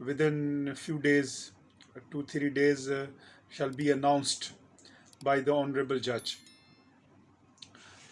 within few days, 2-3 days, shall be announced by the honorable judge.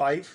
5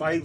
5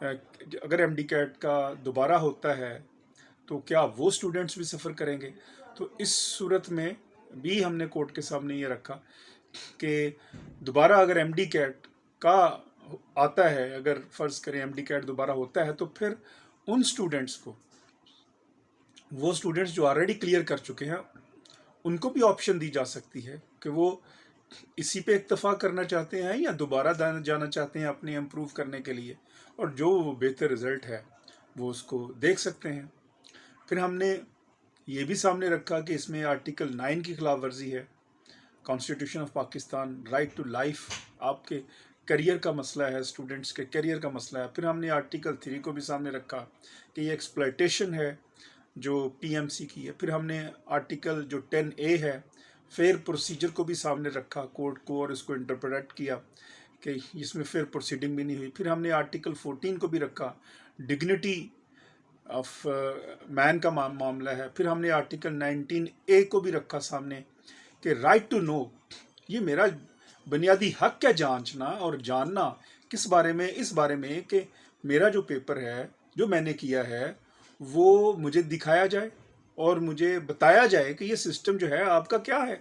اگر M D CAT کا دوبارہ ہوتا ہے تو کیا وہ اسٹوڈنٹس بھی سفر کریں گے؟ تو اس صورت میں بھی ہم نے کورٹ کے سامنے یہ رکھا کہ دوبارہ اگر ایم ڈی کیٹ کا آتا ہے، اگر فرض کریں ایم ڈی کیٹ دوبارہ ہوتا ہے، تو پھر ان اسٹوڈنٹس کو، وہ اسٹوڈنٹس جو آلریڈی کلیئر کر چکے ہیں، ان کو بھی آپشن دی جا سکتی ہے کہ وہ اسی پہ اکتفا کرنا چاہتے ہیں یا دوبارہ جانا چاہتے ہیں اپنے امپروو کرنے کے لیے، اور جو بہتر رزلٹ ہے وہ اس کو دیکھ سکتے ہیں۔ پھر ہم نے یہ بھی سامنے رکھا کہ اس میں آرٹیکل 9 کی خلاف ورزی ہے، constitution of Pakistan, right to life, آپ کے کیریئر کا مسئلہ ہے، اسٹوڈنٹس کے کیریئر کا مسئلہ ہے۔ پھر ہم نے آرٹیکل 3 کو بھی سامنے رکھا کہ یہ ایکسپلائٹیشن ہے جو پی ایم سی کی ہے۔ پھر ہم نے آرٹیکل جو 10A ہے، فیئر پروسیجر کو بھی سامنے رکھا کورٹ کو، اور اس کو انٹرپریٹ کیا کہ اس میں فیئر پروسیڈنگ بھی نہیں ہوئی۔ پھر ہم نے آرٹیکل 14 کو بھی رکھا، ڈگنیٹی آف مین کا معاملہ ہے۔ پھر ہم نے آرٹیکل 19A کو بھی رکھا سامنے کہ رائٹ ٹو نو، یہ میرا بنیادی حق ہے جانچنا اور جاننا، کس بارے میں؟ اس بارے میں کہ میرا جو پیپر ہے، جو میں نے کیا ہے، وہ مجھے دکھایا جائے اور مجھے بتایا جائے کہ یہ سسٹم جو ہے آپ کا کیا ہے۔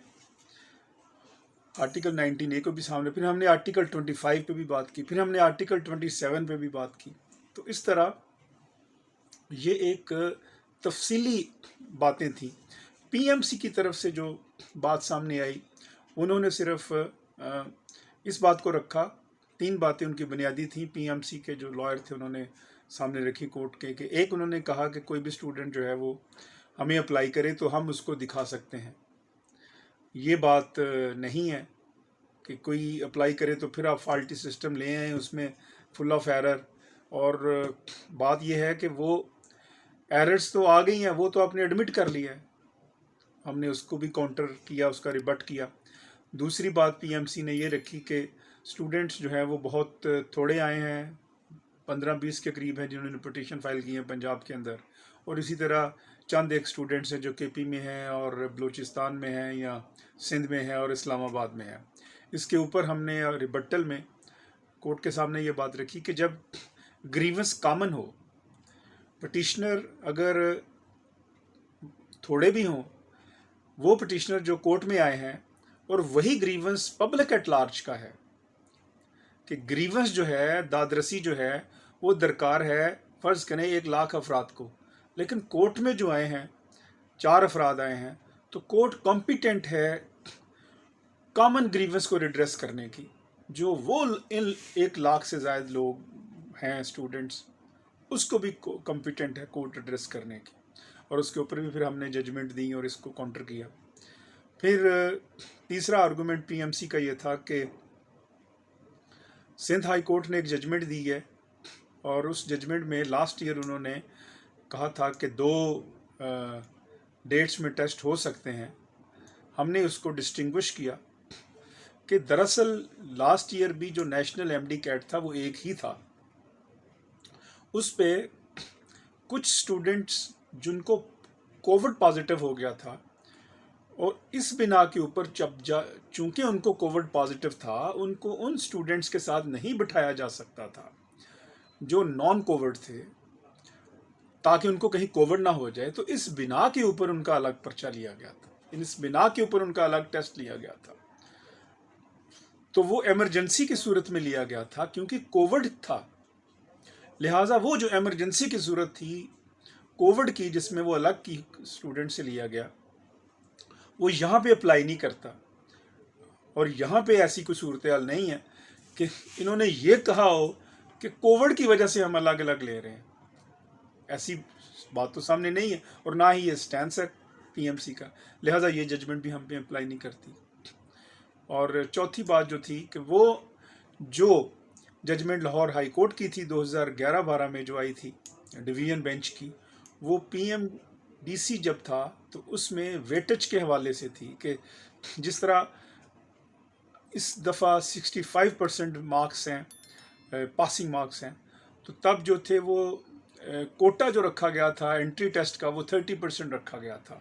آرٹیکل 19A کو بھی سامنے، پھر ہم نے آرٹیکل 25 پہ بھی بات کی، پھر ہم نے آرٹیکل 27 پہ بھی بات کی۔ تو اس طرح یہ ایک تفصیلی باتیں تھیں۔ پی ایم سی کی طرف سے جو بات سامنے آئی، انہوں نے صرف اس بات کو رکھا، 3 باتیں ان کی بنیادی تھیں پی ایم سی کے جو لائر تھے انہوں نے سامنے رکھی کورٹ کے، کہ ایک انہوں نے کہا کہ کوئی بھی اسٹوڈنٹ جو ہے وہ ہمیں اپلائی کرے تو ہم اس کو دکھا سکتے ہیں۔ یہ بات نہیں ہے کہ کوئی اپلائی کرے تو پھر آپ فالٹی سسٹم لے آئیں اس میں فل آف ایرر، اور بات یہ ہے کہ وہ ایررز تو آ گئی ہیں، وہ تو آپ نے ایڈمٹ کر لیا ہے، ہم نے اس کو بھی کاؤنٹر کیا، اس کا ریبٹ کیا۔ دوسری بات پی ایم سی نے یہ رکھی کہ اسٹوڈنٹس جو ہیں وہ بہت تھوڑے آئے ہیں، 15-20 کے قریب ہیں جنہوں نے پٹیشن فائل کی ہیں پنجاب کے اندر، اور اسی طرح چند ایک اسٹوڈنٹس ہیں جو کے پی میں ہیں اور بلوچستان میں ہیں یا سندھ میں ہیں اور اسلام آباد میں ہیں۔ اس کے اوپر ہم نے ریبٹل میں کورٹ کے سامنے یہ بات رکھی کہ جب گریونس کامن ہو، پٹیشنر اگر تھوڑے بھی ہوں، وہ پٹیشنر جو کورٹ میں آئے ہیں، اور وہی گریونس پبلک ایٹ لارج کا ہے، کہ گریونس جو ہے، دادرسی جو ہے، وہ درکار ہے فرض کریں 1,00,000 افراد کو، لیکن کورٹ میں جو آئے ہیں 4 افراد آئے ہیں، تو کورٹ کمپیٹنٹ ہے کامن گریونس کو ریڈریس کرنے کی، جو وہ 1,00,000 سے زائد لوگ ہیں اسٹوڈنٹس، اس کو بھی کمپیٹنٹ ہے کورٹ ایڈریس کرنے کی، اور اس کے اوپر بھی پھر ہم نے ججمنٹ دی اور اس کو کاؤنٹر کیا۔ پھر تیسرا آرگومنٹ پی ایم سی کا یہ تھا کہ سندھ ہائی کورٹ نے ایک ججمنٹ دی ہے، اور اس ججمنٹ میں لاسٹ ایئر انہوں نے کہا تھا کہ 2 ڈیٹس میں ٹیسٹ ہو سکتے ہیں۔ ہم نے اس کو ڈسٹنگوش کیا کہ دراصل لاسٹ ایئر بھی جو نیشنل ایم ڈی کیٹ تھا وہ ایک ہی تھا، اس پہ کچھ اسٹوڈنٹس جن کو کووڈ پازیٹیو ہو گیا تھا، اور اس بنا کے اوپر چونکہ ان کو کووڈ پازیٹیو تھا، ان کو ان اسٹوڈنٹس کے ساتھ نہیں بٹھایا جا سکتا تھا جو نان کووڈ تھے، تاکہ ان کو کہیں کووڈ نہ ہو جائے، تو اس بنا کے اوپر ان کا الگ پرچہ لیا گیا تھا، اس بنا کے اوپر ان کا الگ ٹیسٹ لیا گیا تھا۔ تو وہ ایمرجنسی کی صورت میں لیا گیا تھا کیونکہ کووڈ تھا، لہٰذا وہ جو ایمرجنسی کی صورت تھی کووڈ کی، جس میں وہ الگ کی اسٹوڈنٹ سے لیا گیا، وہ یہاں پہ اپلائی نہیں کرتا۔ اور یہاں پہ ایسی کوئی صورتحال نہیں ہے کہ انہوں نے یہ کہا ہو کہ کووڈ کی وجہ سے ہم الگ الگ لے رہے ہیں، ایسی بات تو سامنے نہیں ہے، اور نہ ہی یہ سٹینس ہے پی ایم سی کا، لہٰذا یہ ججمنٹ بھی ہم پہ اپلائی نہیں کرتی۔ اور چوتھی بات جو تھی کہ وہ جو ججمنٹ لاہور ہائی کورٹ کی تھی 2011-12 میں جو آئی تھی ڈویژن بینچ کی، وہ پی ایم ڈی سی جب تھا تو اس میں ویٹج کے حوالے سے تھی کہ جس طرح اس دفعہ 65% مارکس ہیں، پاسنگ مارکس ہیں، تو تب جو تھے وہ کوٹا جو رکھا گیا تھا انٹری ٹیسٹ کا، وہ 30% رکھا گیا تھا۔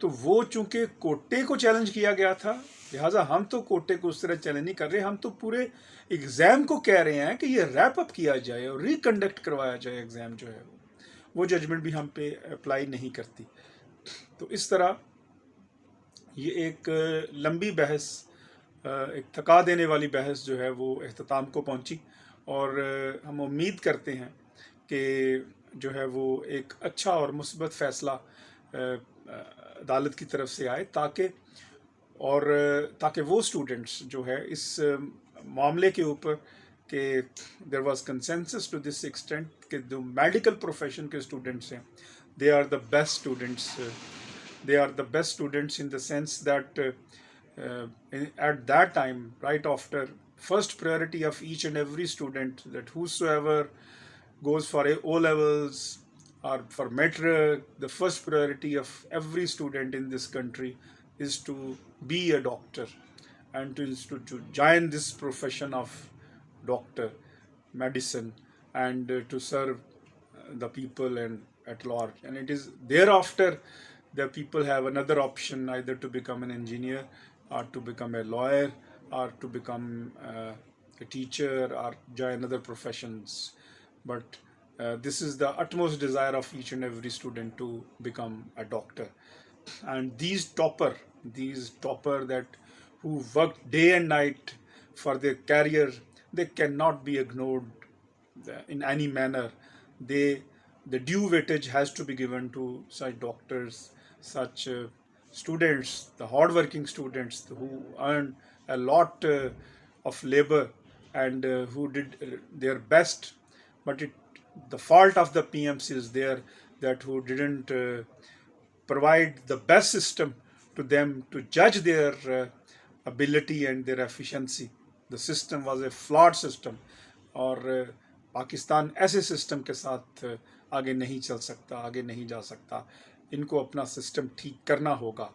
تو وہ چونکہ کوٹے کو چیلنج کیا گیا تھا، لہٰذا ہم تو کوٹے کو اس طرح چیلنج نہیں کر رہے، ہم تو پورے ایگزام کو کہہ رہے ہیں کہ یہ ریپ اپ کیا جائے اور ریکنڈکٹ کروایا جائے ایگزام جو ہے وہ ججمنٹ بھی ہم پہ اپلائی نہیں کرتی. تو اس طرح یہ ایک لمبی بحث، ایک تھکا دینے والی بحث جو ہے وہ اختتام کو پہنچی، اور ہم امید کرتے ہیں کہ جو ہے وہ ایک اچھا اور مثبت فیصلہ عدالت کی طرف سے آئے، تاکہ وہ اسٹوڈنٹس جو ہے اس معاملے کے اوپر کہ there was consensus to this extent کہ جو میڈیکل پروفیشن کے اسٹوڈنٹس ہیں they are the best students. They are the best students in the sense that at that time, right after first priority of each and every student, that whosoever goes for O levels or for metric, the first priority of every student in this country is to be a doctor and to join this profession of doctor, medicine, and to serve the people and at large. And it is thereafter the people have another option, either to become an engineer or to become a lawyer or to become a teacher or join other professions. But this is the utmost desire of each and every student to become a doctor. And these topper that who worked day and night for their career, they cannot be ignored in any manner. The due weightage has to be given to such doctors, such students, the hardworking students who earned a lot of labor and who did their best. But the fault of the PMC is there, that who didn't provide the best system to them to judge their ability and their efficiency. The system was a flawed system, اور پاکستان ایسے system کے ساتھ آگے نہیں چل سکتا، آگے نہیں جا سکتا. ان کو اپنا سسٹم ٹھیک کرنا ہوگا،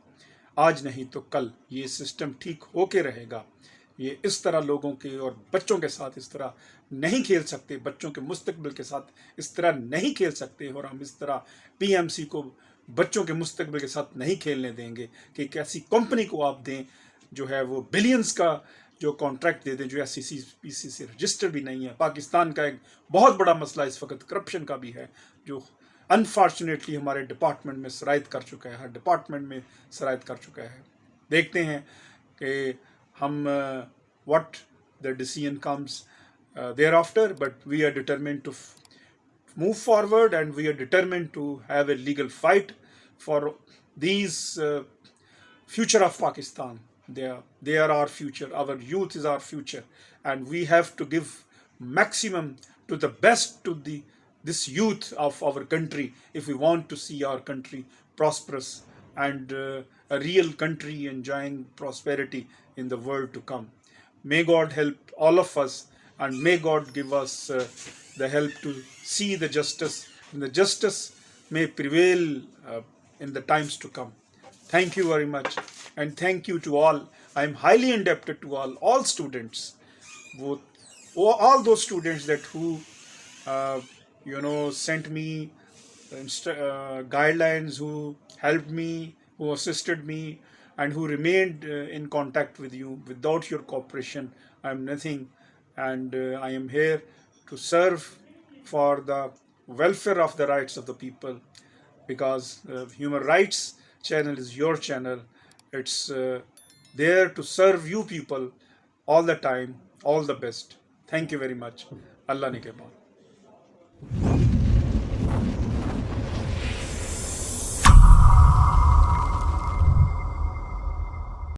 آج نہیں تو کل یہ سسٹم ٹھیک ہو کے رہے گا. یہ اس طرح لوگوں کے اور بچوں کے ساتھ اس طرح نہیں کھیل سکتے، بچوں کے مستقبل کے ساتھ اس طرح نہیں کھیل سکتے، اور ہم اس طرح پی ایم سی کو بچوں کے مستقبل کے ساتھ نہیں کھیلنے دیں گے کہ ایک ایسی کمپنی کو آپ دیں جو ہے وہ بلینز کا جو کانٹریکٹ دے دیں، جو ایس سی سی پی سی سے رجسٹر بھی نہیں ہے. پاکستان کا ایک بہت بڑا مسئلہ اس وقت کرپشن کا بھی ہے، جو انفارچونیٹلی ہمارے ڈپارٹمنٹ میں سرایت کر چکا ہے، ہر ڈپارٹمنٹ میں سرایت کر چکا ہے. دیکھتے ہیں کہ ہم what the decision comes thereafter, but we are determined to move forward, and we are determined to have a legal fight for these future of Pakistan. They are our future. Our youth is our future, and we have to give maximum to the best to this youth of our country if we want to see our country prosperous and a real country enjoying prosperity in the world to come. May God help all of us, and may God give us the help to see the justice, and the justice may prevail in the times to come. Thank you very much, and thank you to all. I am highly indebted to all students, all those students that who sent me guidelines, who helped me, who assisted me, and who remained in contact with you. Without your cooperation, I am nothing, and I am here to serve for the welfare of the rights of the people, because Human Rights channel is your channel. It's there to serve you people all the time. All the best. Thank you very much. Allah Nikeban.